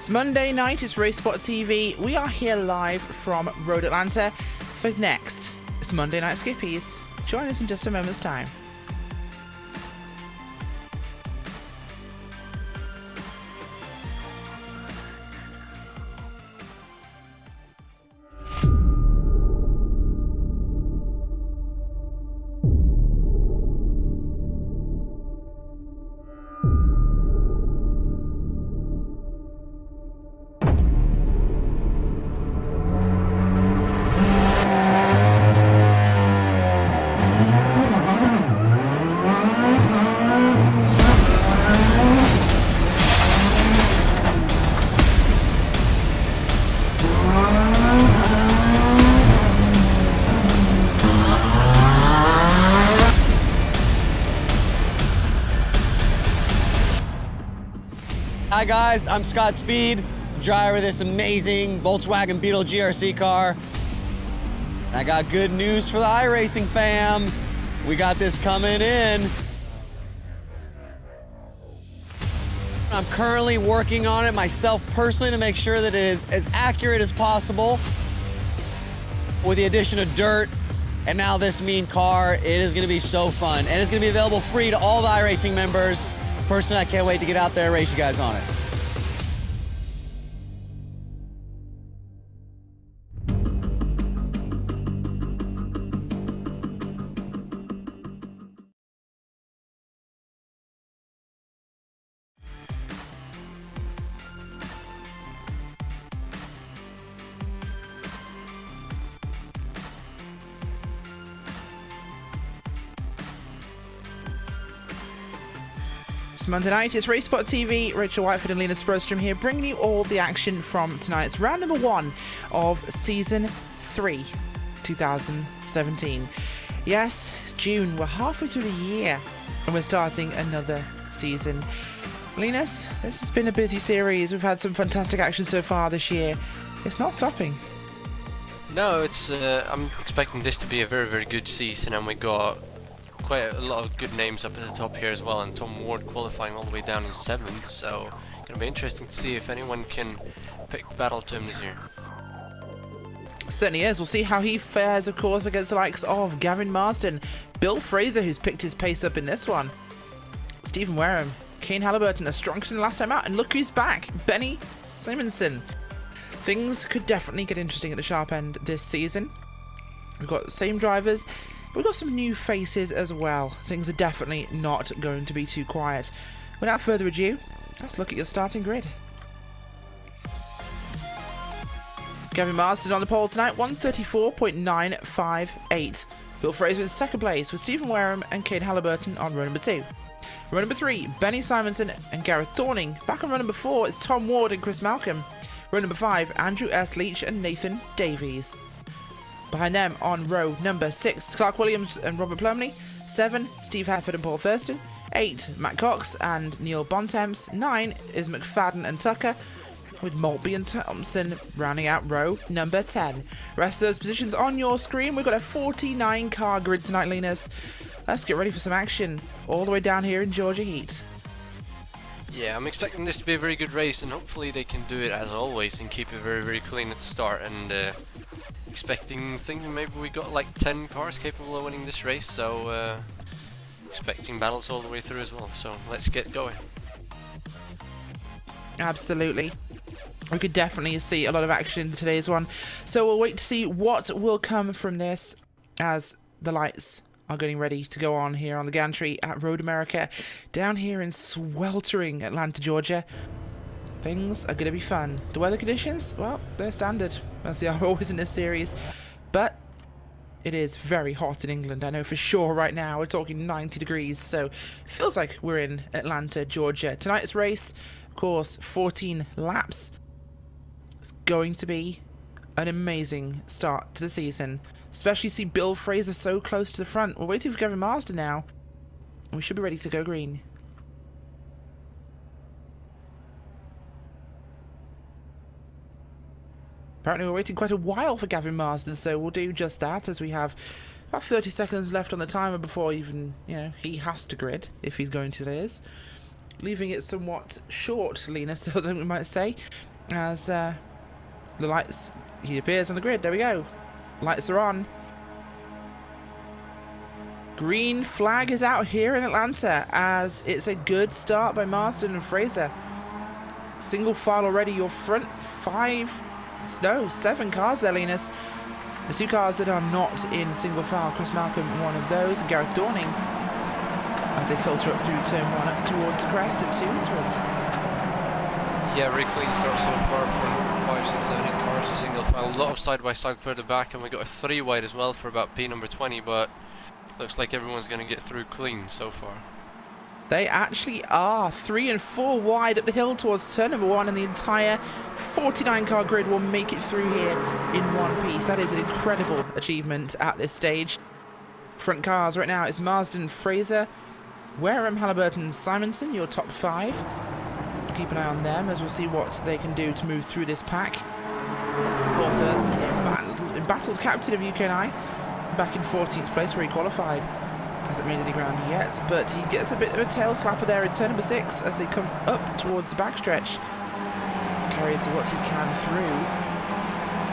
It's Monday night, it's Race Spot TV. We are here live from Road Atlanta for next. It's Monday Night Skippys. Join us in just a moment's time. Hi guys, I'm Scott Speed, driver of this amazing Volkswagen Beetle GRC car. I got good news for the iRacing fam. We got this coming in. I'm currently working on it myself personally to make sure that it is as accurate as possible. With the addition of dirt and now this mean car, it is gonna be so fun. And it's gonna be available free to all the iRacing members. Personally, I can't wait to get out there and race you guys on it. It's Monday night, it's Race Spot TV. Rachel Whiteford and Lena Sprostrom here, bringing you all the action from tonight's round number 1 of Season 3, 2017. Yes, it's June, we're halfway through the year, and we're starting another season. Linus, this has been a busy series. We've had some fantastic action so far this year. It's not stopping. No, it's. I'm expecting this to be a very, very good season, and we got quite a lot of good names up at the top here as well, and Tom Ward qualifying all the way down in 7th, so gonna be interesting to see if anyone can pick battle to him this year. Certainly is. We'll see how he fares, of course, against the likes of Gavin Marsden, Bill Fraser, who's picked his pace up in this one, Stephen Wareham, Kane Halliburton are stronger than the last time out, and look who's back, Benny Simonson. Things could definitely get interesting at the sharp end this season. We've got the same drivers, we've got some new faces as well. Things are definitely not going to be too quiet. Without further ado, let's look at your starting grid. Gavin Marsden on the pole tonight, 134.958. Bill Fraser in second place with Stephen Wareham and Kane Halliburton on row number 2. Row number 3, Benny Simonson and Gareth Thorning. Back on row number 4 is Tom Ward and Chris Malcolm. Row number 5, Andrew S. Leach and Nathan Davies. Behind them on row number 6, Clark Williams and Robert Plumley. 7, Steve Hefford and Paul Thurston. 8, Matt Cox and Neil Bontemps. 9 is McFadden and Tucker, with Maltby and Thompson rounding out row number 10. Rest of those positions on your screen. We've got a 49 car grid tonight, Linus. Let's get ready for some action all the way down here in Georgia Heat. Yeah, I'm expecting this to be a very good race, and hopefully they can do it as always and keep it very, very clean at the start. And thinking maybe we got like 10 cars capable of winning this race, so expecting battles all the way through as well. So let's get going. Absolutely. We could definitely see a lot of action in today's one. So we'll wait to see what will come from this as the lights are getting ready to go on here on the gantry at Road America down here in sweltering Atlanta, Georgia. Things are going to be fun. The weather conditions, well, they're standard, as they are always in this series. But it is very hot in England, I know for sure right now. We're talking 90 degrees, so it feels like we're in Atlanta, Georgia. Tonight's race, of course, 14 laps. It's going to be an amazing start to the season, especially to see Bill Fraser so close to the front. We're waiting for Gavin Marsden now. We should be ready to go green. Apparently we're waiting quite a while for Gavin Marsden, so we'll do just that, as we have about 30 seconds left on the timer before even, he has to grid, if he's going to this. Leaving it somewhat short, Lena, so then we might say. as the lights, he appears on the grid. There we go. Lights are on. Green flag is out here in Atlanta as it's a good start by Marsden and Fraser. Single file already, your front 7 cars there, Linus. The 2 cars that are not in single file, Chris Malcolm, one of those, and Gareth Dorning, as they filter up through turn 1 up towards crest of 2. Yeah, very clean start so far from 5, 6, 7, 8 cars, a single file. A lot of side by side further back, and we got a 3 wide as well for about P number 20, but looks like everyone's going to get through clean so far. They actually are 3 and 4 wide up the hill towards turn number 1, and the entire 49 car grid will make it through here in one piece. That is an incredible achievement at this stage. Front cars right now is Marsden, Fraser, Wareham, Halliburton, Simonson, your top 5. Keep an eye on them as we'll see what they can do to move through this pack. Paul Thurston, embattled captain of UK&I, back in 14th place where he qualified. Hasn't made any ground yet, but he gets a bit of a tail slapper there in turn number 6 as they come up towards the backstretch. Carries what he can through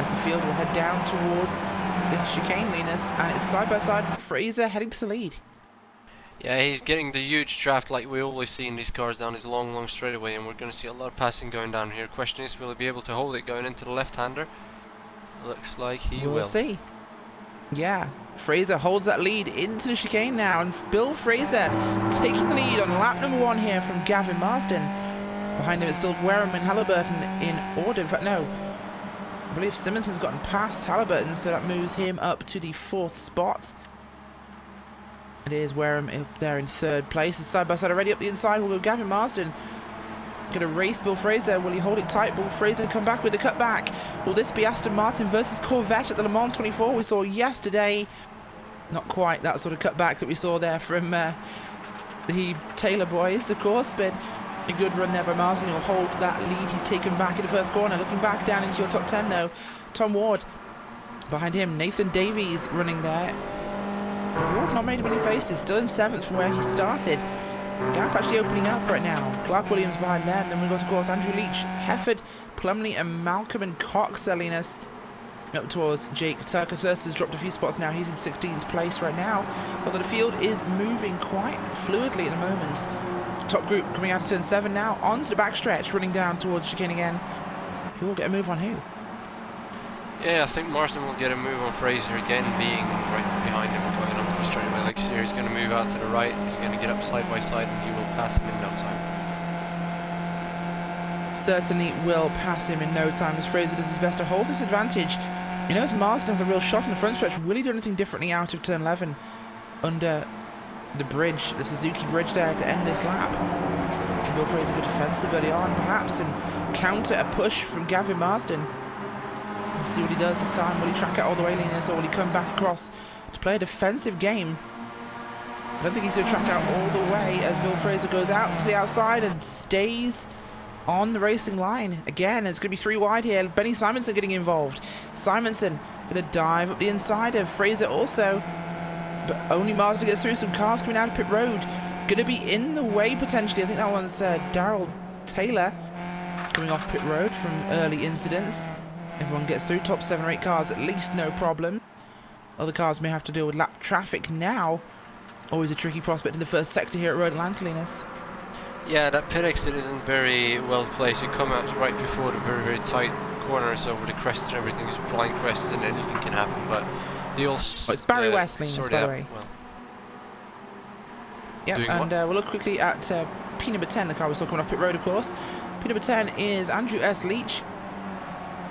as the field will head down towards the chicane, Linus, and it's side by side Fraser heading to the lead. Yeah, he's getting the huge draft like we always see in these cars down his long straightaway, and we're going to see a lot of passing going down here. Question is, will he be able to hold it going into the left-hander? Looks like he will. We'll see. Yeah, Fraser holds that lead into the chicane now, and Bill Fraser taking the lead on lap number 1 here from Gavin Marsden. Behind him it's still Wareham and Halliburton in order. In fact, no, I believe Simonson's gotten past Halliburton, so that moves him up to the 4th spot. It is Wareham up there in 3rd place. It's side by side already up the inside. We'll go Gavin Marsden. Gonna race Bill Fraser. Will he hold it tight? Will Fraser come back with the cutback? Will this be Aston Martin versus Corvette at the Le Mans 24 we saw yesterday? Not quite that sort of cutback that we saw there from the Taylor boys, of course, but a good run there by Marsden. He'll hold that lead he's taken back in the first corner. Looking back down into your top 10 though. Tom Ward behind him. Nathan Davies running there. Ward not made many places. Still in 7th from where he started. Gap actually opening up right now. Clark Williams behind them. Then we've got, of course, Andrew Leach, Hefford, Plumley, and Malcolm and Cox. Salinas up towards Jake Tucker. Thurston's dropped a few spots now. He's in 16th place right now. Although the field is moving quite fluidly at the moment. Top group coming out of turn 7 now. Onto the backstretch, running down towards chicane again. Who will get a move on who? Yeah, I think Marsden will get a move on Fraser again, being right behind him going onto the straightaway like here. He's going to move out to the right. He's going to get up side by side, and he will pass him in no time. Certainly will pass him in no time as Fraser does his best to hold this advantage. You know, as Marsden has a real shot in the front stretch. Will he do anything differently out of turn 11 under the bridge, the Suzuki bridge there to end this lap? Will Fraser go defensive early on perhaps and counter a push from Gavin Marsden? We'll see what he does this time. Will he track it all the way, Linus, or will he come back across to play a defensive game? I don't think he's going to track out all the way as Bill Fraser goes out to the outside and stays on the racing line. Again, it's going to be 3 wide here. Benny Simonson getting involved. Simonson going to dive up the inside of Fraser also. But only Marsden gets through. Some cars coming out of pit road. Going to be in the way potentially. I think that one's Darrell Taylor coming off pit road from early incidents. Everyone gets through. Top 7 or 8 cars at least, no problem. Other cars may have to deal with lap traffic now. Always a tricky prospect in the first sector here at Road Atlanta, Linus. Yeah, that pit exit isn't very well placed. You come out right before the very tight corners over the crests and everything. It's blind crests and anything can happen, but the all it's Barry West, Linus, by the way. Well. Yeah, and we'll look quickly at P number 10, the car we saw coming off pit road, of course. P number 10 is Andrew S. Leach.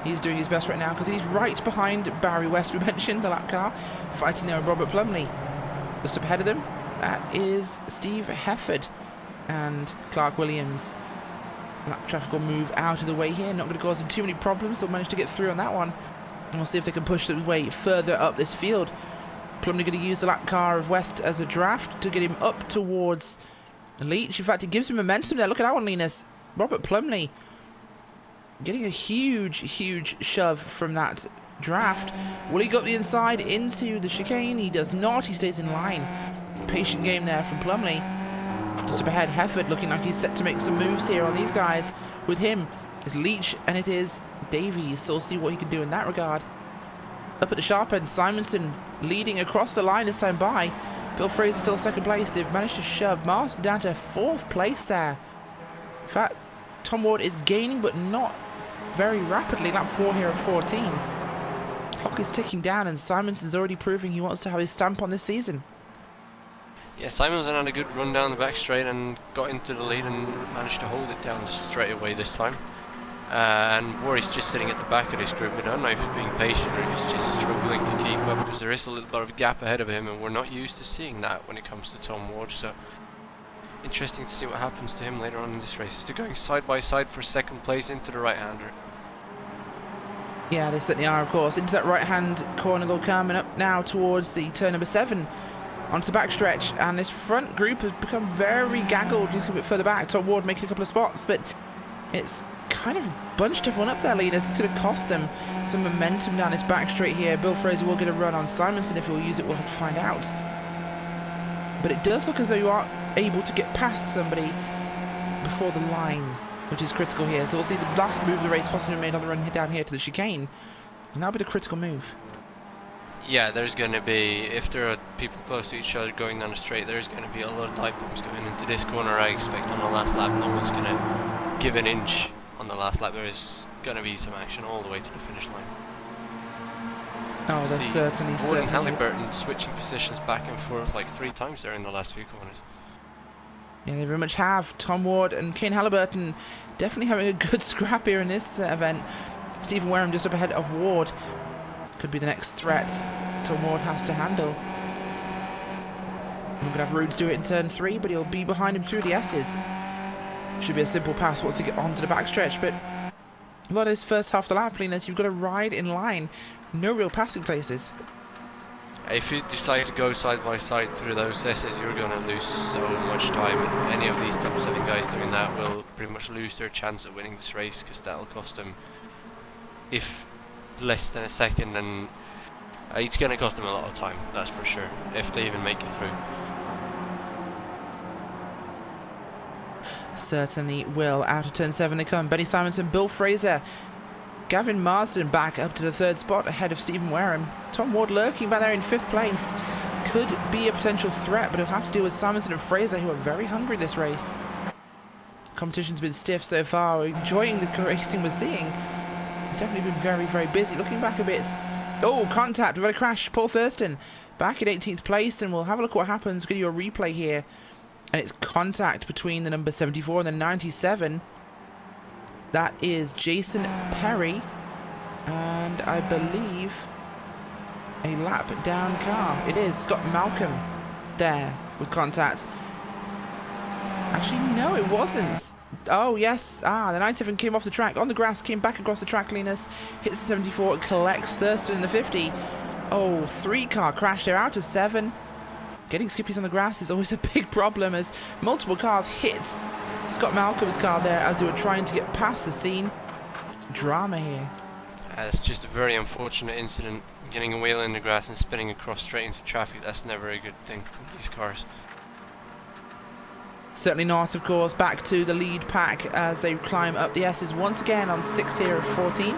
He's doing his best right now because he's right behind Barry West, we mentioned, the lap car, fighting there with Robert Plumley. Just up ahead of them, that is Steve Hefford and Clark Williams. Lap traffic will move out of the way here, not going to cause them too many problems. They'll manage to get through on that one. And we'll see if they can push their way further up this field. Plumley going to use the lap car of West as a draft to get him up towards Leach. In fact, it gives him momentum there. Look at that one, Linus. Robert Plumley getting a huge shove from that draft. Will he go up the inside into the chicane? He does not. He stays in line. Patient game there from Plumley. Just up ahead, Hefford looking like he's set to make some moves here on these guys with him It's Leach and it is Davies. So we'll see what he can do in that regard. Up at the sharp end, Simonson leading across the line this time by. Bill Fraser still second place. They've managed to shove Marsden down to 4th place there. In fact, Tom Ward is gaining, but not very rapidly. Lap 4 here at 14. Clock is ticking down, and Simonson's already proving he wants to have his stamp on this season. Yeah, Simonson had a good run down the back straight and got into the lead and managed to hold it down straight away this time. And Warry's just sitting at the back of this group. I don't know if he's being patient or if he's just struggling to keep up, because there is a little bit of a gap ahead of him, and we're not used to seeing that when it comes to Tom Ward. So interesting to see what happens to him later on in this race. They're going side by side for 2nd place into the right-hander. Yeah, they certainly are, of course. Into that right-hand corner they'll come, and up now towards the turn number 7. Onto the backstretch, and this front group has become very gaggled a little bit further back. Tom Ward making a couple of spots, but it's kind of bunched everyone up there, leaders. It's going to cost them some momentum down this back straight here. Bill Fraser will get a run on Simonson. If he'll use it, we'll have to find out. But it does look as though you are able to get past somebody before the line, which is critical here. So we'll see the last move of the race possibly made on the run down here to the chicane, and that'll be the critical move. Yeah, there's going to be, if there are people close to each other going down the straight, there's going to be a lot of dive bombs going into this corner. I expect on the last lap no one's going to give an inch on the last lap. There is going to be some action all the way to the finish line. Oh, there's certainly. Ward and Halliburton switching positions back and forth like 3 times there in the last few corners. Yeah, they very much have. Tom Ward and Kane Halliburton definitely having a good scrap here in this event. Stephen Wareham just up ahead of Ward. Could be the next threat Tom Ward has to handle. We're going to have Rude do it in turn 3, but he'll be behind him through the S's. Should be a simple pass once they get onto the backstretch, but a lot of this first half of the lap, Linus, you've got to ride in line. No real passing places. If you decide to go side by side through those S's, you're going to lose so much time, and any of these top 7 guys doing that will pretty much lose their chance at winning this race, because that'll cost them, if less than a second, and it's going to cost them a lot of time, that's for sure, if they even make it through. Certainly will. Out of turn 7 they come. Benny Simonson, Bill Fraser, Gavin Marsden back up to the 3rd spot ahead of Stephen Wareham. Tom Ward lurking back there in 5th place. Could be a potential threat, but it'll have to deal with Simonson and Fraser, who are very hungry this race. Competition's been stiff so far. We're enjoying the racing we're seeing. It's definitely been very, very busy. Looking back a bit. Oh, contact. We've had a crash. Paul Thurston back in 18th place, and we'll have a look what happens. Give you a replay here. And it's contact between the number 74 and the 97. That is Jason Perry. And I believe a lap down car. It is Scott Malcolm there with contact. Actually, no, it wasn't. Oh, yes. The 97 came off the track. On the grass, came back across the track, Linus. Hits the 74, collects Thurston in the 50. Oh, 3-car crash. They're out of 7. Getting Skippys on the grass is always a big problem, as multiple cars hit Scott Malcolm's car there as they were trying to get past the scene. Drama here. It's just a very unfortunate incident. Getting a wheel in the grass and spinning across straight into traffic, that's never a good thing for these cars. Certainly not, of course. Back to the lead pack as they climb up the S's once again on 6 here of 14.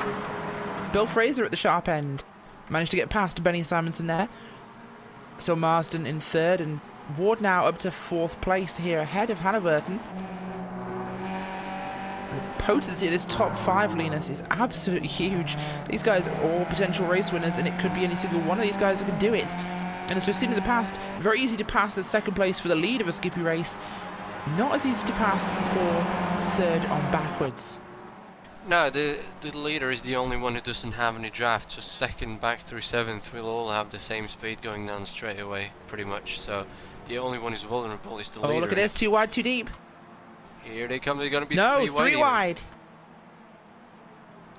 Bill Fraser at the sharp end. Managed to get past Benny Simonson there. So Marsden in 3rd, and Ward now up to 4th place here ahead of Halliburton. The potency of this top 5, Linus, is absolutely huge. These guys are all potential race winners, and it could be any single one of these guys that can do it. And as we've seen in the past, very easy to pass as 2nd place for the lead of a Skippy race. Not as easy to pass for 3rd on backwards. No, the leader is the only one who doesn't have any draft, so 2nd back through 7th will all have the same speed going down straight away, pretty much. So the only one who's vulnerable is the leader. Oh, look at this, 2 wide, 2 deep. Here they come, they're going to be no, 3 wide. 3 wide.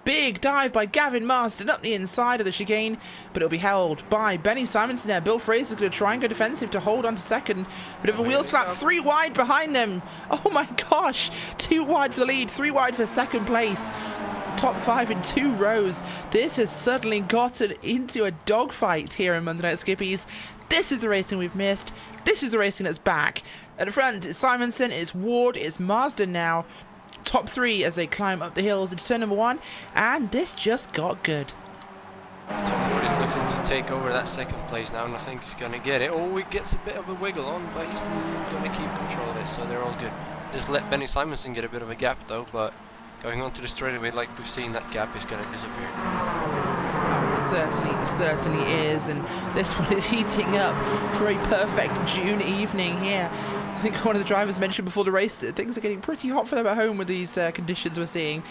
Big dive by Gavin Marsden up the inside of the chicane, but it'll be held by Benny Simonson there. Bill Fraser's going to try and go defensive to hold on to 2nd, but if a wheel slap, 3 wide behind them. Oh my gosh, 2 wide for the lead, 3 wide for 2nd place. Top 5 in 2 rows. This has suddenly gotten into a dogfight here in Monday Night Skippies. This is the racing we've missed. This is the racing that's back. At the front, it's Simonson, it's Ward, it's Marsden now. top 3 as they climb up the hills into turn number 1, and this just got good. Tom Ward is looking to take over that second place now, and I think he's going to get it. Oh, he gets a bit of a wiggle on, but he's going to keep control of it, so they're all good. Just let Benny Simonson get a bit of a gap though, but going on to the straightaway, like we've seen, that gap is going to disappear. It certainly is, and this one is heating up for a perfect June evening here. I think one of the drivers mentioned before the race that things are getting pretty hot for them at home with these conditions we're seeing.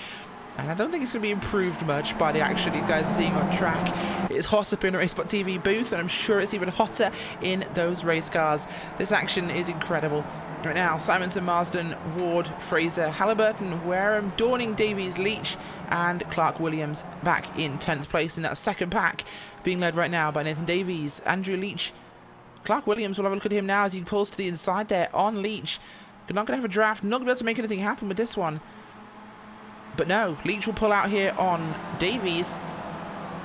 And I don't think it's going to be improved much by the action you guys are seeing on track. It's hot up in the Racebot TV booth, and I'm sure it's even hotter in those race cars. This action is incredible. Right now, Simonson, Marsden, Ward, Fraser, Halliburton, Wareham, Dorning, Davies, Leach, and Clark Williams back in 10th place in that second pack, being led right now by Nathan Davies, Andrew Leach. Clark Williams, we'll have a look at him now as he pulls to the inside there on Leach. They're not going to have a draft, not going to be able to make anything happen with this one. But no, Leach will pull out here on Davies,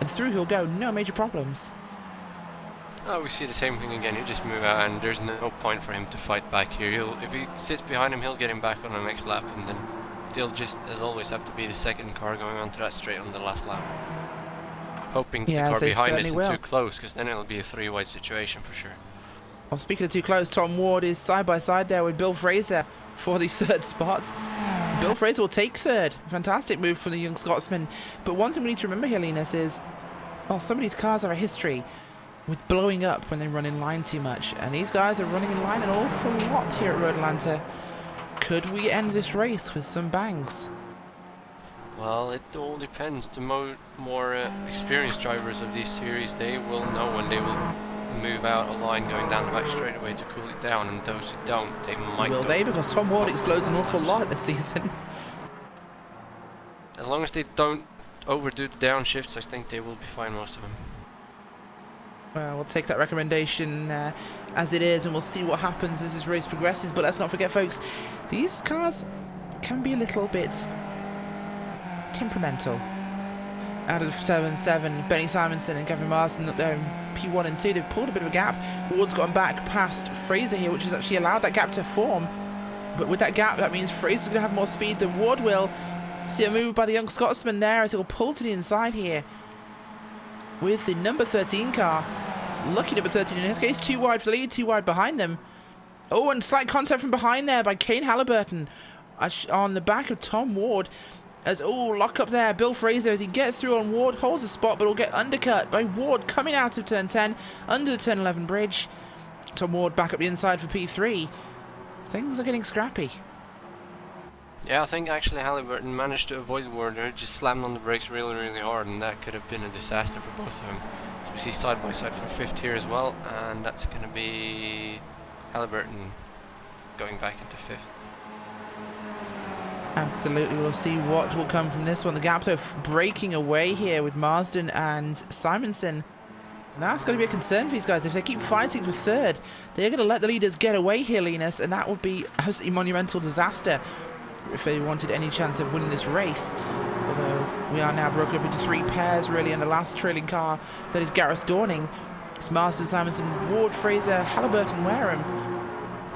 and through he'll go, no major problems. Oh, we see the same thing again. He just move out, and there's no point for him to fight back here. If he sits behind him, he'll get him back on the next lap, and then they'll just, as always, have to be the second car going onto that straight on the last lap. Hoping the car behind isn't too close, because then it'll be a 3-wide situation for sure. Well, speaking of too close, Tom Ward is side by side there with Bill Fraser for the third spot. Bill Fraser will take third. Fantastic move from the young Scotsman. But one thing we need to remember here, Linus, is, well, some of these cars have a history with blowing up when they run in line too much. And these guys are running in line an awful lot here at Road Atlanta. Could we end this race with some bangs? Well, it all depends. The more experienced drivers of this series, they will know when they will move out a line going down the back straightaway to cool it down, and those who don't, they might Will go. they? Because Tom Ward explodes an awful lot this season. As long as they don't overdo the downshifts, I think they will be fine, most of them. Well, we'll take that recommendation as it is, and we'll see what happens as this race progresses. But let's not forget, folks, these cars can be a little bit temperamental. Out of 7-7, Benny Simonson and Gavin Marsden up there in P1 and 2. They've pulled a bit of a gap. Ward's gotten back past Fraser here, which has actually allowed that gap to form. But with that gap, that means Fraser's going to have more speed than Ward will. See a move by the young Scotsman there as he'll pull to the inside here with the number 13 car. Lucky number 13 in his case. Too wide for the lead, too wide behind them. Oh, and slight contact from behind there by Kane Halliburton on the back of Tom Ward. As, oh, lock up there, Bill Fraser as he gets through on Ward, holds a spot, but will get undercut by Ward coming out of turn 10, under the turn 11 bridge. Tom Ward back up the inside for P3. Things are getting scrappy. Yeah, I think actually Halliburton managed to avoid Ward. He just slammed on the brakes really, really hard, and that could have been a disaster for both of them. So we see side by side for 5th here as well, and that's going to be Halliburton going back into 5th. Absolutely, we'll see what will come from this one. The gap though breaking away here with Marsden and Simonson. That's going to be a concern for these guys. If they keep fighting for third, they're going to let the leaders get away here, Linus, and that would be absolutely monumental disaster if they wanted any chance of winning this race. Although we are now broken up into 3 pairs really, and the last trailing car, that is Gareth Dorning. It's Marsden, Simonson, Ward, Fraser, Halliburton, Wareham.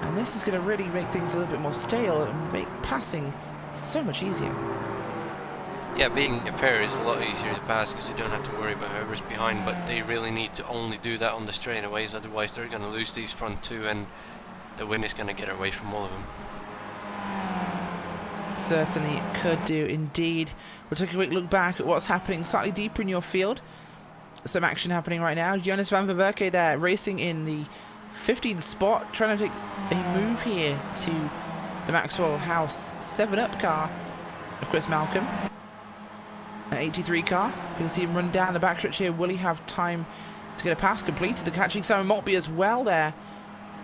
And this is going to really make things a little bit more stale and make passing so much easier. Yeah, being a pair is a lot easier to pass because you don't have to worry about whoever's behind, but they really need to only do that on the straightaways, otherwise they're going to lose these front 2 and the win is going to get away from all of them. Certainly could do indeed. We'll take a quick look back at what's happening slightly deeper in your field. Some action happening right now. Jonas van Verwerke there racing in the 15th spot, trying to take a move here to the Maxwell House 7-up car of Chris Malcolm. An 83 car. You can see him run down the backstretch here. Will he have time to get a pass completed? The catching Simon Maltby as well there.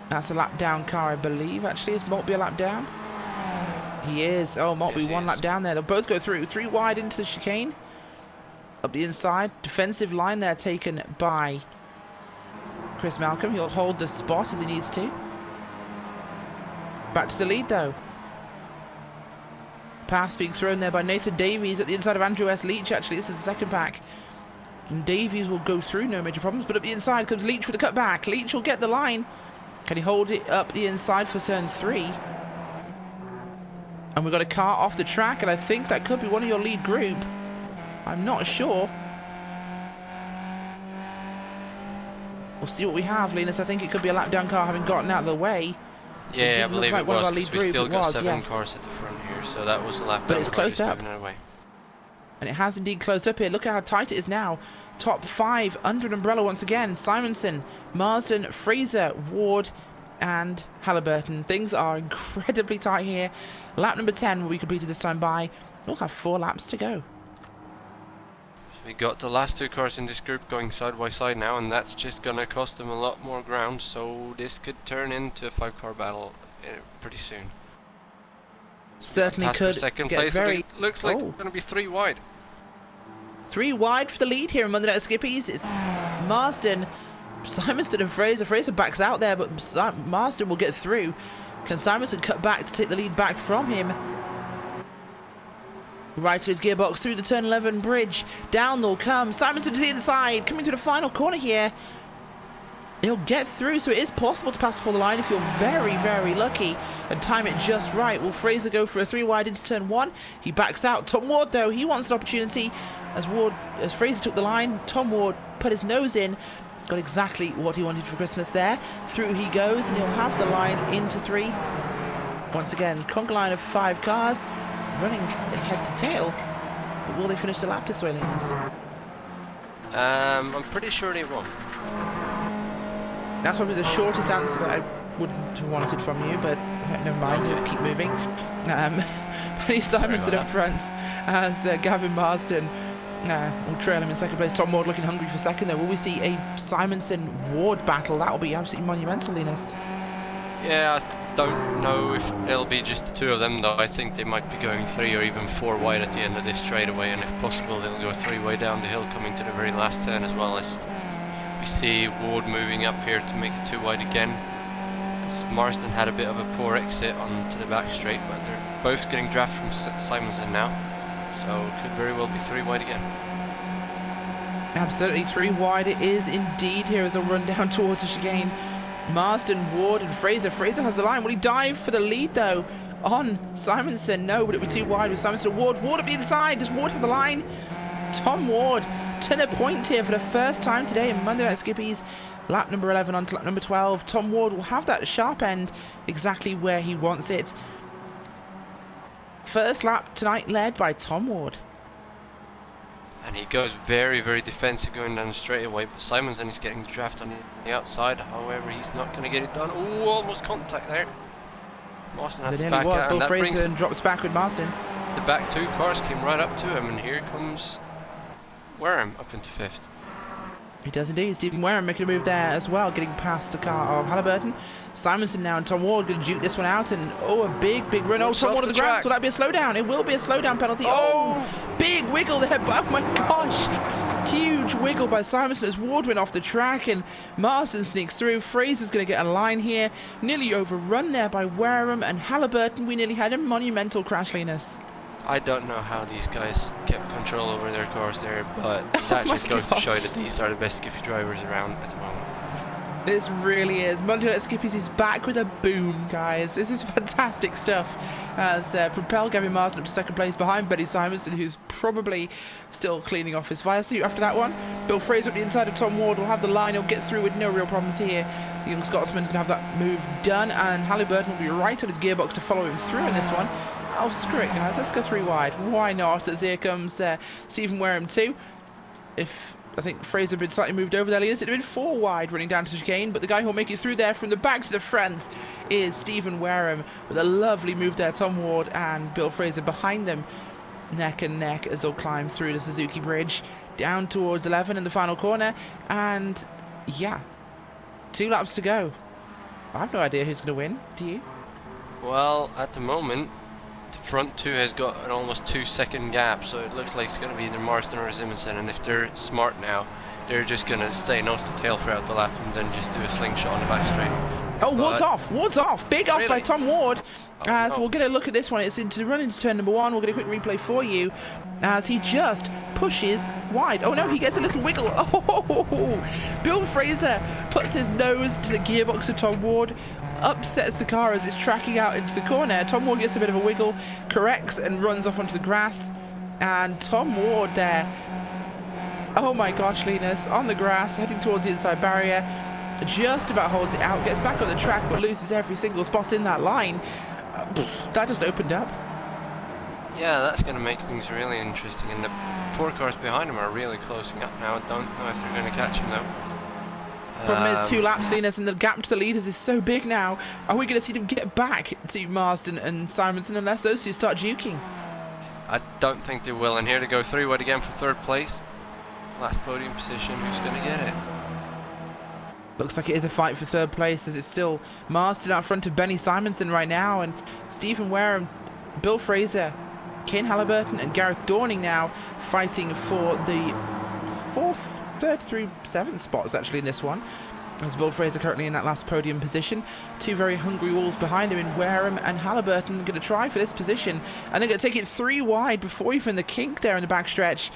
That's a lap down car, I believe. Actually, is Maltby a lap down? He is. Oh, Maltby one lap down there. They'll both go through. 3 wide into the chicane. Up the inside. Defensive line there taken by Chris Malcolm. He'll hold the spot as he needs to. Back to the lead though. Pass being thrown there by Nathan Davies at the inside of Andrew S. Leach. Actually, this is the second pack. And Davies will go through, no major problems. But up the inside comes Leach with a cutback. Leach will get the line. Can he hold it up the inside for turn 3? And we've got a car off the track, and I think that could be one of your lead group. I'm not sure. We'll see what we have, Linus. I think it could be a lap down car having gotten out of the way. Yeah, I believe like it one of was, our because lead we still group. got It was, 7 yes. cars at the front here, so that was a lap But down it's car, closed he's up. moving it away. And it has indeed closed up here. Look at how tight it is now. Top 5 under an umbrella once again. Simonson, Marsden, Fraser, Ward, and Halliburton. Things are incredibly tight here. Lap number 10 will be completed this time by. We'll have 4 laps to go. We got the last 2 cars in this group going side by side now, and that's just gonna cost them a lot more ground, so this could turn into a 5-car battle pretty soon. Certainly Pass for could second get place. very... Looks like it's gonna be 3 wide. 3 wide for the lead here in Monday Night Skippies. It's Marsden, Simonson and Fraser. Fraser backs out there, but Marsden will get through. Can Simonson cut back to take the lead back from him? Right to his gearbox through the turn 11 bridge. Down they'll come. Simonson to the inside, coming to the final corner here. He'll get through, so it is possible to pass before the line if you're very, very lucky and time it just right. Will Fraser go for a 3 wide into turn 1? He backs out. Tom Ward, though, he wants an opportunity. As Fraser took the line, Tom Ward put his nose in. Got exactly what he wanted for Christmas there. Through he goes, and he'll have the line into 3. Once again, conker line of 5 cars, running head to tail. But will they finish the lap this way, Linus? I'm pretty sure they won't. That's probably the shortest answer that I wouldn't have wanted from you, but never mind, we'll keep moving. Penny Simonson up front as Gavin Marsden will trail him in second place. Tom Ward looking hungry for second there. Will we see a Simonson-Ward battle? That will be absolutely monumental, Linus. Yeah, I don't know if it'll be just the 2 of them, though. I think they might be going 3 or even 4 wide at the end of this straightaway, and if possible they'll go 3 way down the hill coming to the very last turn as well. As we see Ward moving up here to make it 2 wide again. As Marsden had a bit of a poor exit onto the back straight, but they're both getting draft from Simonson now, so it could very well be 3 wide again. Absolutely, 3 wide it is indeed here as a run down towards the chicane. Marsden, Ward and Fraser. Fraser has the line. Will he dive for the lead though on Simonson? No, would it be 2 wide with Simonson and Ward? Ward at the inside. Does Ward have the line? Tom Ward turn a point here for the first time today in Monday Night Skippies. Lap number 11 on to lap number 12. Tom Ward will have that sharp end exactly where he wants it. First lap tonight led by Tom Ward. And he goes very, very defensive going down the straightaway, but Simonson is getting the draft on the outside. However, he's not going to get it done. Oh, almost contact there. Marsden had to back out, and that brings Fraser and drops back with Marsden. the back 2 cars came right up to him, and here comes Wareham up into 5th. He does indeed. Stephen Wareham making a move there as well, getting past the car of Halliburton. Simonson now and Tom Ward going to juke this one out, and a big, big run. Oh, Tom Ward on the ground. Will that be a slowdown? It will be a slowdown penalty. Oh, big wiggle there. Oh my gosh. Huge wiggle by Simonson as Ward went off the track, and Marsden sneaks through. Fraser's going to get a line here. Nearly overrun there by Wareham and Halliburton. We nearly had a monumental crash, Linus. I don't know how these guys kept control over their cars there, but that just goes to show that these are the best Skippy drivers around at the moment. This really is. Monday Night Skippies is back with a boom, guys. This is fantastic stuff. As propel Gavin Marsden up to second place behind Benny Simonson, who's probably still cleaning off his fire suit after that one. Bill Fraser up the inside of Tom Ward will have the line. He'll get through with no real problems here. The young Scotsman's going to have that move done, and Halliburton will be right on his gearbox to follow him through in this one. Oh, screw it, guys. Let's go 3 wide. Why not? As here comes Stephen Wareham too. If I think Fraser had been slightly moved over there, it'd have been 4 wide running down to the chicane, but the guy who'll make it through there from the back to the front is Stephen Wareham with a lovely move there. Tom Ward and Bill Fraser behind them, neck and neck, as they'll climb through the Suzuki Bridge down towards 11 in the final corner. And yeah, 2 laps to go. I have no idea who's going to win. Do you? Well, at the moment, the front 2 has got an almost 2-second gap, so it looks like it's going to be either Marsden or Simonson, and if they're smart now, they're just going to stay nose to tail throughout the lap and then just do a slingshot on the back straight. Oh, Ward's off! Ward's off! Big off by Tom Ward. As we'll get a look at this one. It's into run into turn number 1. We'll get a quick replay for you as he just pushes wide. Oh no, he gets a little wiggle. Oh, Bill Fraser puts his nose to the gearbox of Tom Ward. upsets the car as it's tracking out into the corner. Tom Ward gets a bit of a wiggle, corrects and runs off onto the grass. And Tom Ward there, oh my gosh, Linus, on the grass, heading towards the inside barrier, just about holds it out, gets back on the track but loses every single spot in that line. That just opened up. Yeah, that's going to make things really interesting, and the 4 cars behind him are really closing up now. I don't know if they're going to catch him though. Problem is 2 laps, Linus, and the gap to the leaders is so big now. Are we going to see them get back to Marsden and Simonson unless those two start duking? I don't think they will, and here they go 3 wide again for 3rd place. Last podium position, who's going to get it? Looks like it is a fight for 3rd place as it's still Marsden out front of Benny Simonson right now, and Stephen Wareham, Bill Fraser, Kane Halliburton and Gareth Dorning now fighting for the 4th, 3rd through 7th spots actually in this one. As Bill Fraser currently in that last podium position. 2 very hungry wolves behind him in Wareham and Halliburton going to try for this position. And they're going to take it 3 wide before even the kink there in the backstretch.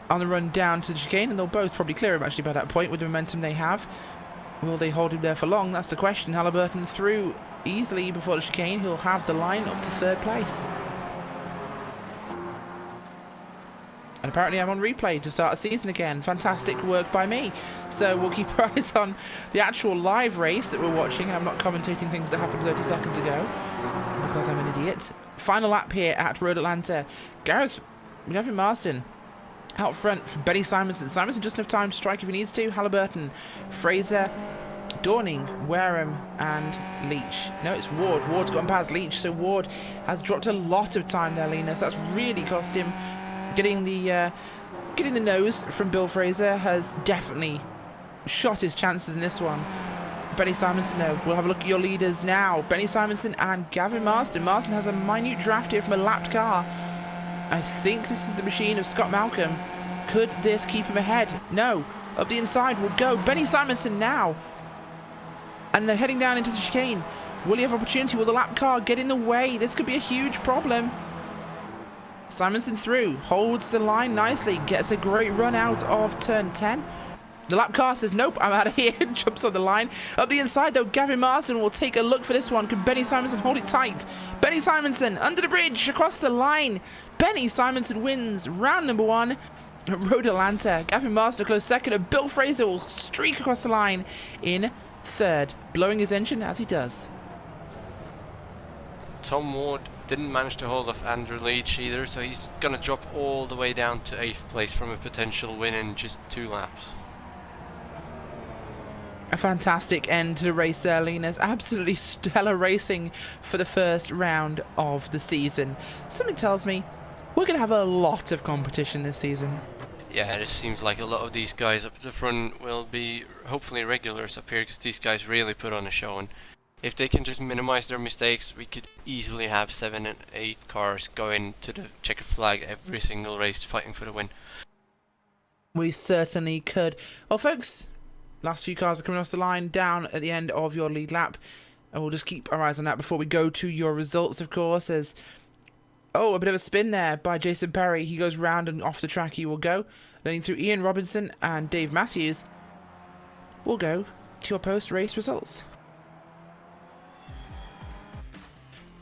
On the run down to the chicane, and they'll both probably clear him actually by that point with the momentum they have. Will they hold him there for long? That's the question. Halliburton through easily before the chicane. He'll have the line up to 3rd place. And apparently I'm on replay to start a season again. Fantastic work by me. So we'll keep our eyes on the actual live race that we're watching. And I'm not commentating things that happened 30 seconds ago because I'm an idiot. Final lap here at Road Atlanta. Gavin Marsden out front for Benny Simonson. Simonson just enough time to strike if he needs to. Halliburton, Fraser, Dorning, Wareham and Leach. No, it's Ward. Ward's gone past Leach, so Ward has dropped a lot of time there, Linus. That's really cost him. Getting the nose from Bill Fraser has definitely shot his chances in this one. Benny Simonson, no. We'll have a look at your leaders now. Benny Simonson and Gavin Marsden. Marsden has a minute draft here from a lapped car. I think this is the machine of Scott Malcolm. Could this keep him ahead? No. Up the inside will go Benny Simonson now. And they're heading down into the chicane. Will he have opportunity? Will the lap car get in the way? This could be a huge problem. Simonson through, holds the line nicely, gets a great run out of turn 10. The lap car says, nope, I'm out of here, jumps on the line. Up the inside though, Gavin Marsden will take a look for this one. Can Benny Simonson hold it tight? Benny Simonson under the bridge, across the line. Benny Simonson wins round number 1 at Road Atlanta. Gavin Marsden a close second, and Bill Fraser will streak across the line in 3rd, blowing his engine as he does. Tom Ward didn't manage to hold off Andrew Leach either, so he's going to drop all the way down to 8th place from a potential win in just 2 laps. A fantastic end to the race there, Linus. Absolutely stellar racing for the first round of the season. Something tells me we're going to have a lot of competition this season. Yeah, it seems like a lot of these guys up at the front will be hopefully regulars up here, because these guys really put on a show, and if they can just minimize their mistakes, we could easily have 7 and 8 cars going to the checkered flag every single race fighting for the win. We certainly could. Well, folks, last few cars are coming off the line down at the end of your lead lap, and we'll just keep our eyes on that before we go to your results, of course. As a bit of a spin there by Jason Perry. He goes round and off the track he will go, leading through Ian Robinson and Dave Matthews. We'll go to your post-race results.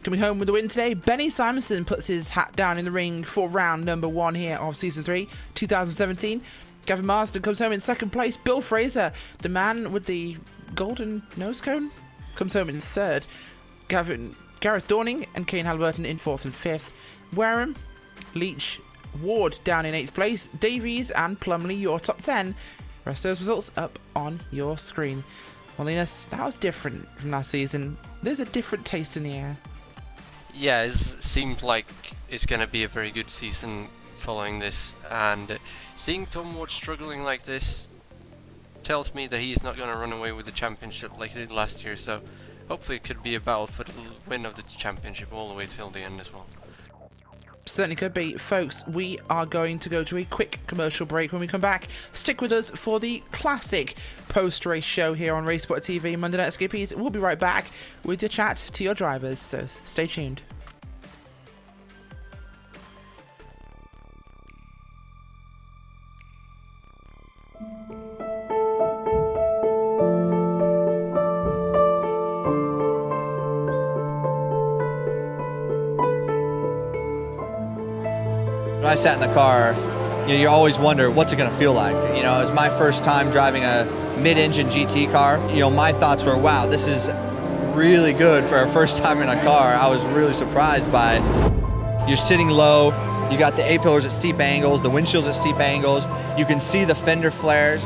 Coming home with the win today, Benny Simonson puts his hat down in the ring for round number 1 here of Season 3, 2017. Gavin Marsden comes home in 2nd place. Bill Fraser, the man with the golden nose cone, comes home in 3rd. Gareth Dorning and Kane Halliburton in 4th and 5th. Wareham, Leach, Ward down in 8th place. Davies and Plumley, your top 10. Rest of those results up on your screen. Well, Linus, that was different from last season. There's a different taste in the air. Yeah, it seems like it's going to be a very good season following this, and seeing Tom Ward struggling like this tells me that he's not going to run away with the championship like he did last year, so hopefully it could be a battle for the win of the championship all the way till the end as well. Certainly could be. Folks, we are going to go to a quick commercial break. When we come back, stick with us for the classic post-race show here on Racesport TV, Monday Night Skippies. We'll be right back with your chat to your drivers, so stay tuned. When I sat in the car, you always wonder what's it going to feel like. It was my first time driving a mid-engine GT car. My thoughts were, wow, this is really good for our first time in a car. I was really surprised by it. You're sitting low, you got the A-pillars at steep angles, the windshield's at steep angles, you can see the fender flares.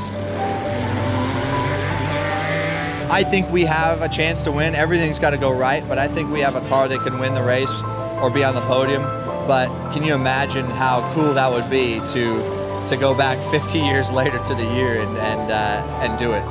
I think we have a chance to win. Everything's got to go right, but I think we have a car that can win the race or be on the podium. But can you imagine how cool that would be to go back 50 years later to the year and do it?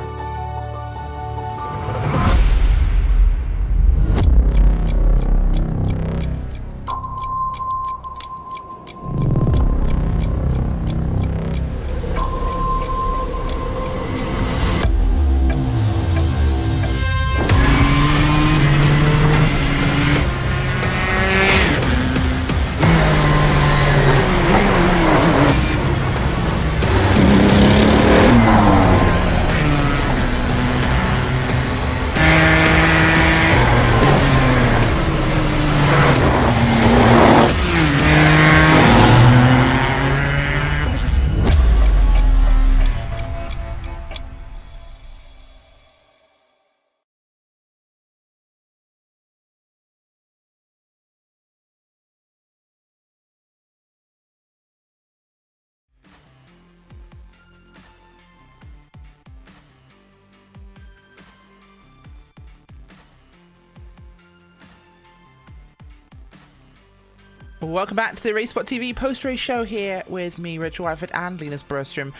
Welcome back to the RaceSpot TV post-race show here with me, Rachel Whiteford, and Linus Bergstrom.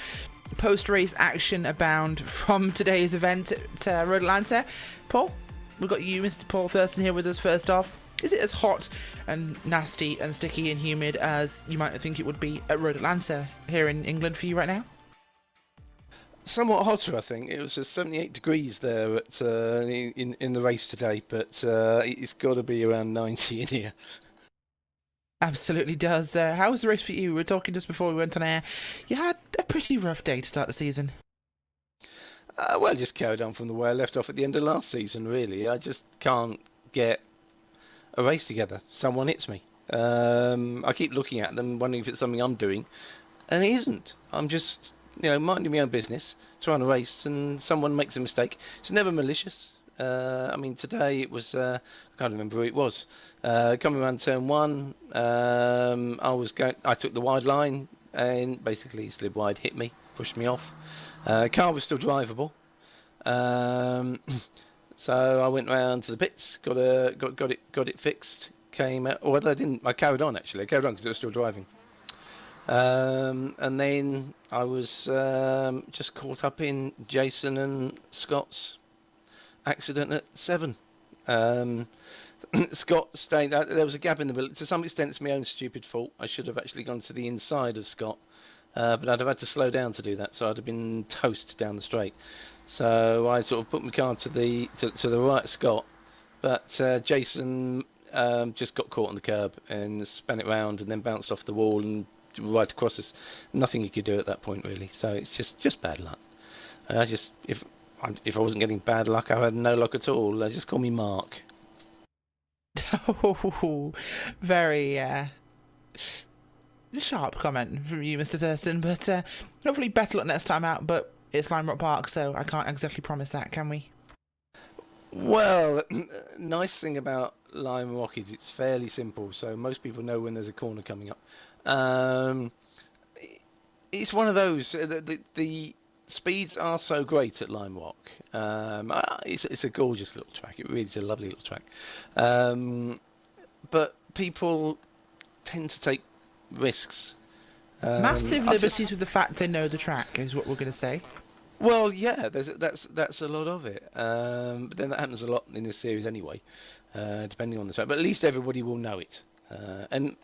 Post-race action abound from today's event at Road Atlanta. Paul, we've got you, Mr. Paul Thurston, here with us first off. Is it as hot and nasty and sticky and humid as you might think it would be at Road Atlanta here in England for you right now? Somewhat hotter, I think. It was 78 degrees there in the race today, but it's got to be around 90 in here. Absolutely does. How was the race for you? We were talking just before we went on air. You had a pretty rough day to start the season. Well, just carried on from the way I left off at the end of last season, really. I just can't get a race together. Someone hits me. I keep looking at them, wondering if it's something I'm doing, and it isn't. I'm just, minding my own business, trying to race, and someone makes a mistake. It's never malicious. Today it was, I can't remember who it was. Coming around turn one, I took the wide line and basically slid wide, hit me, pushed me off. Car was still drivable. So I went round to the pits, got it fixed, came out, well I didn't, I carried on actually, because it was still driving. And then I was just caught up in Jason and Scott's accident at 7. Scott stayed. There was a gap in the middle. To some extent, it's my own stupid fault. I should have actually gone to the inside of Scott, but I'd have had to slow down to do that. So I'd have been toast down the straight. So I sort of put my car to the right of Scott, but Jason just got caught on the curb and spun it round and then bounced off the wall and right across us. Nothing you could do at that point really. So it's just bad luck. If I wasn't getting bad luck, I had no luck at all. Just call me Mark. Oh, very sharp comment from you, Mr. Thurston. But hopefully better luck next time out. But it's Lime Rock Park, so I can't exactly promise that, can we? Well, nice thing about Lime Rock is it's fairly simple. So most people know when there's a corner coming up. It's one of those. The speeds are so great at Lime Rock. It's a gorgeous little track. It really is a lovely little track. But people tend to take risks. Massive liberties with the fact they know the track is what we're going to say. Well, yeah, that's a lot of it. But then that happens a lot in this series anyway, depending on the track. But at least everybody will know it. And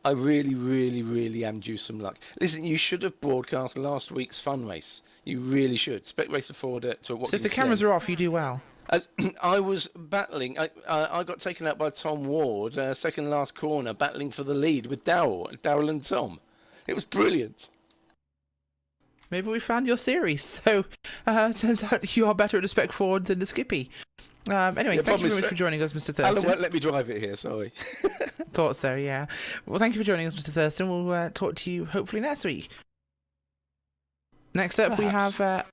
I really, really, really am due some luck. Listen, you should have broadcast last week's fun race. You really should. Spec Racer Ford to Watkins So if the cameras are off, you do well. I was battling. I got taken out by Tom Ward, second last corner, battling for the lead with Daryl and Tom. It was brilliant. Maybe we found your series. So turns out you are better at a Spec Ford than the Skippy. Anyway, Yeah, thank you problem very much is, for joining us, Mr. Alan Thurston. won't let me drive it here, sorry. Thought so, yeah. Well, thank you for joining us, Mr. Thurston. We'll talk to you hopefully next week. Next up, we Perhaps. have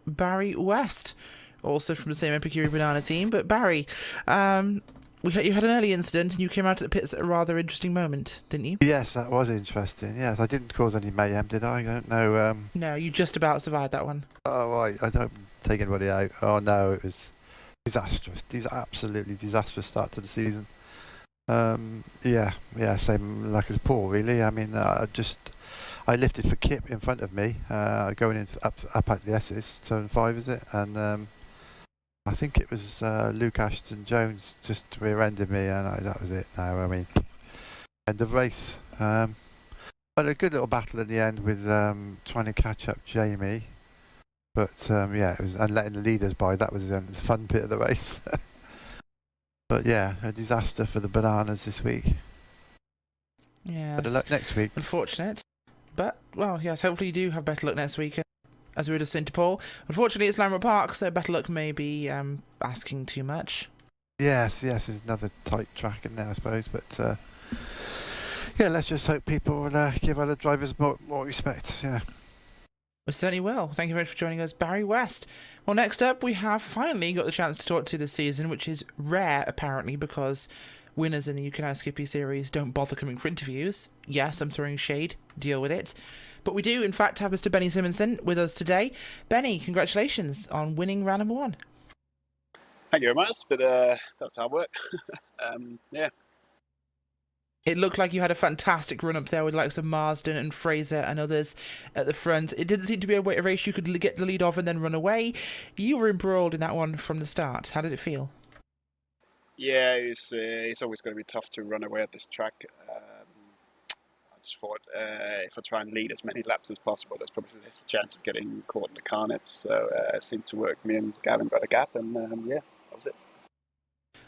Barry West, also from the same Epicure Banana team. But Barry, you had an early incident and you came out of the pits at a rather interesting moment, didn't you? Yes, that was interesting. Yes, I didn't cause any mayhem, did I? I don't know. No, you just about survived that one. Oh, I don't take anybody out. Oh no, it was disastrous. Absolutely disastrous start to the season. Yeah, same like as Paul, really. I mean, I lifted for Kip in front of me, going in up at the S's, turn 5 is it? And I think it was Luke Ashton Jones just rear-ended me, and that was it. Now, I mean, end of race. Had a good little battle in the end with trying to catch up Jamie, but yeah, it was, and letting the leaders by. That was the fun bit of the race. But yeah, a disaster for the bananas this week. Yeah. Better luck next week. Unfortunate. But, well, yes, hopefully you do have better luck next week. As we would have seen to Paul. Unfortunately, it's Lamra Park, so better luck may be asking too much. Yes, there's another tight track in there, I suppose. But yeah, let's just hope people will give other drivers more respect. Yeah. We certainly will. Thank you very much for joining us, Barry West. Well, next up, we have finally got the chance to talk to this season, which is rare, apparently, because winners in the UK&I Skippy series don't bother coming for interviews. Yes, I'm throwing shade. Deal with it. But we do, in fact, have Mr. Benny Simonson with us today. Benny, congratulations on winning round number 1. Thank you very much, but that's hard work. Yeah. It looked like you had a fantastic run up there with the likes of Marsden and Fraser and others at the front. It didn't seem to be a race you could get the lead off and then run away. You were embroiled in that one from the start. How did it feel? Yeah, it's always going to be tough to run away at this track. I just thought if I try and lead as many laps as possible, there's probably less chance of getting caught in the car net. So it seemed to work. Me and Gavin got a gap, and yeah, that was it.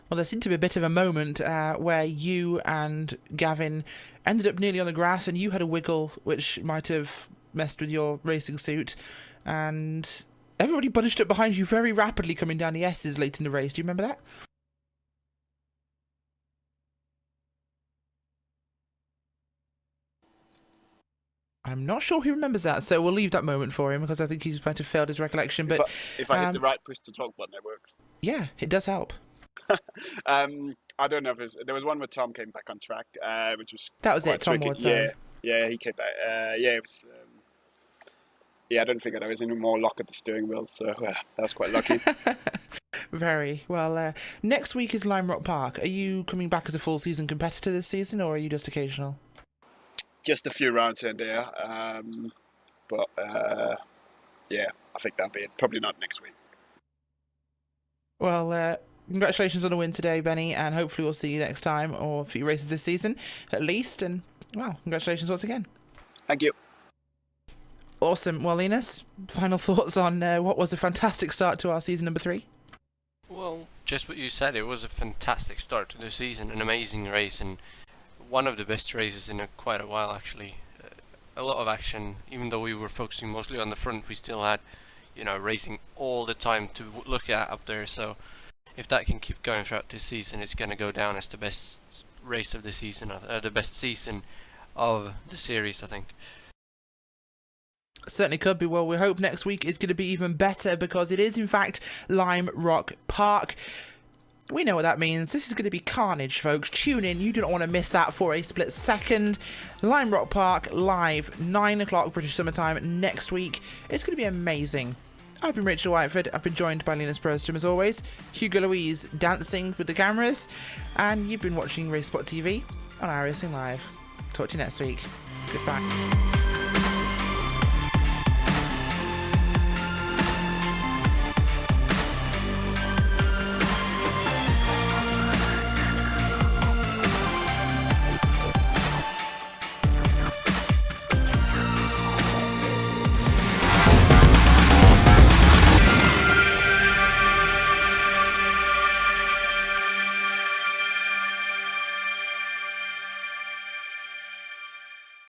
Well, there seemed to be a bit of a moment where you and Gavin ended up nearly on the grass and you had a wiggle which might have messed with your racing suit, and everybody bunched up behind you very rapidly coming down the S's late in the race. Do you remember that? I'm not sure he remembers that, so we'll leave that moment for him because I think he's might have failed his recollection. But if I hit the right push to talk button, it works. Yeah, it does help. I don't know if there was one where Tom came back on track, which was That was quite it, Tom tricky. Ward. Yeah, he came back. Yeah, it was. Yeah, I don't think there was any more lock at the steering wheel, so that was quite lucky. Very well. Next week is Lime Rock Park. Are you coming back as a full season competitor this season, or are you just occasional? Just a few rounds here and there, but yeah, I think that'll be it. Probably not next week. Well, congratulations on the win today, Benny, and hopefully we'll see you next time, or a few races this season, at least. And, well, congratulations once again. Thank you. Awesome. Well, Linus, final thoughts on what was a fantastic start to our season number 3? Well, just what you said, it was a fantastic start to the season, an amazing race, and one of the best races in quite a while, actually. A lot of action, even though we were focusing mostly on the front, we still had, racing all the time to look at up there. So if that can keep going throughout this season, it's going to go down as the best race of the season, the best season of the series, I think. Certainly could be. Well, we hope next week is going to be even better because it is, in fact, Lime Rock Park. We know what that means. This is going to be carnage, folks. Tune in. You do not want to miss that for a split second. Lime Rock Park live, 9 o'clock British summertime next week. It's going to be amazing. I've been Rachel Whiteford. I've been joined by Linus Prostrom as always. Hugo Louise dancing with the cameras. And you've been watching Race Spot TV on iRacing Live. Talk to you next week. Goodbye.